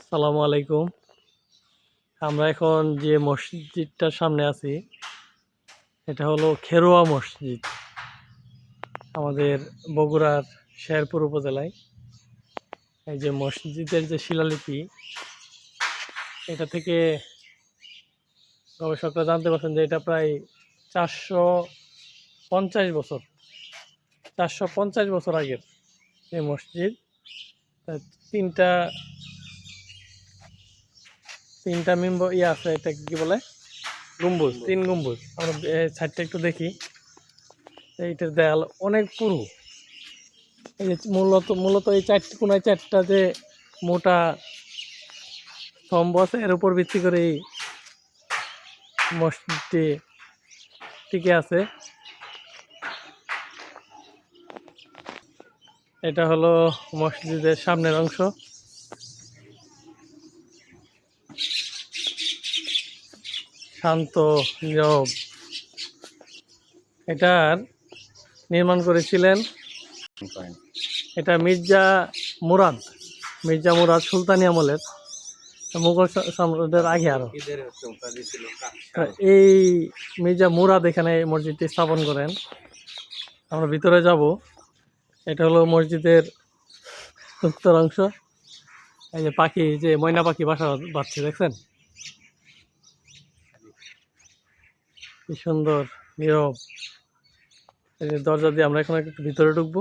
আসসালামু আলাইকুম। আমরা এখন যে মসজিদটার সামনে আছি এটা হলো খেরোয়া মসজিদ। আমাদের বগুড়ার শেরপুর উপজেলায় এই যে মসজিদের যে শিলালিপি, এটা থেকে গবেষকরা জানতে পারছেন যে এটা প্রায় 450 বছর 450 বছর আগের এই মসজিদ। তিনটা তিনটা মিম্বর আছে, এটা কি বলে, গম্বুজ, 3 গম্বুজ। আমরা সাইডটা একটু দেখি। এইটার দেয়াল অনেক পুরু। এই যে মূলত এই কোনায় 4টা যে মোটা স্তম্ভ আছে, এর উপর ভিত্তি করে এই মসজিদটি টিকে আছে। এটা হলো মসজিদের সামনের অংশ। শান্ত, নীরব। এটার নির্মাণ করেছিলেন এটা মির্জা মুরাদ সুলতানি আমলের, মুঘল সম্রাটদের আগে। আরো এই মির্জা মুরাদ এখানে মসজিদটি স্থাপন করেন। আমরা ভিতরে যাব। এটা হলো মসজিদের উত্তর অংশ। এই যে পাখি, যে ময়না পাখি বাসা বাঁধছে, দেখছেন কি সুন্দর, নীরব। এই যে দরজা দিয়ে আমরা এখন একটু ভিতরে ঢুকবো।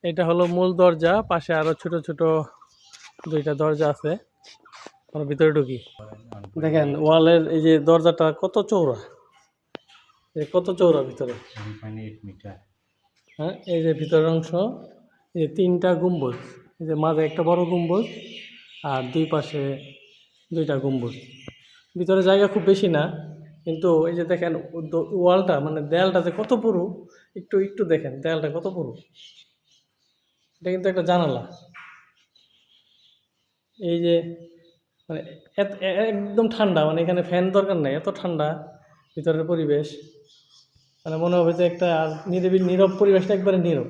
এটা হলো মূল দরজা, পাশে আরো ছোট ছোট 2টা দরজা আছে। আমরা ভিতরে ঢুকি। দেখেন ওয়ালের এই যে দরজাটা কত চওড়া, কত চওড়া ভিতরে। হ্যাঁ, এই যে ভিতরের অংশ, এই 3টা গম্বুজ, এই যে মাঝে একটা বড় গম্বুজ আর 2 পাশে 2টা গম্বুজ। ভিতরে জায়গা খুব বেশি না, কিন্তু এই যে দেখেন ওয়ালটা, মানে দেয়ালটা যে কত পুরু, একটু একটু দেখেন দেয়ালটা কত পুরু। এটা কিন্তু একটা জানালা। এই যে মানে একদম ঠান্ডা, মানে এখানে ফ্যান দরকার নাই, এত ঠান্ডা ভিতরের পরিবেশ। মানে মনে হবে যে একটা নিরিবিলি নীরব পরিবেশটা, একবারে নীরব,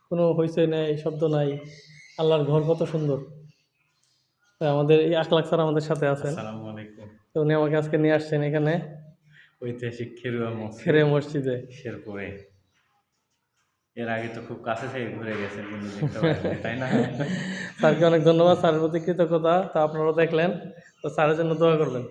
কোনো হইচই নাই, শব্দ নাই। আল্লাহর ঘর কত সুন্দর। আমাদের এই আখলাক স্যার আমাদের সাথে আছেন। আসসালামু আলাইকুম। তো উনি আমাকে আজকে নিয়ে আসছেন এখানে ঐতিহাসিক খেরুয়া খেরে মসজিদে। শেরপুরে। এর আগে তো খুব কাছে থেকে ঘুরে গেছেন, কিন্তু দেখতে পারেন, তাই না? স্যারকে অনেক ধন্যবাদ, স্যারের প্রতি কৃতজ্ঞতা। তা আপনারাও দেখলেন, তো স্যারের জন্য দোয়া করবেন।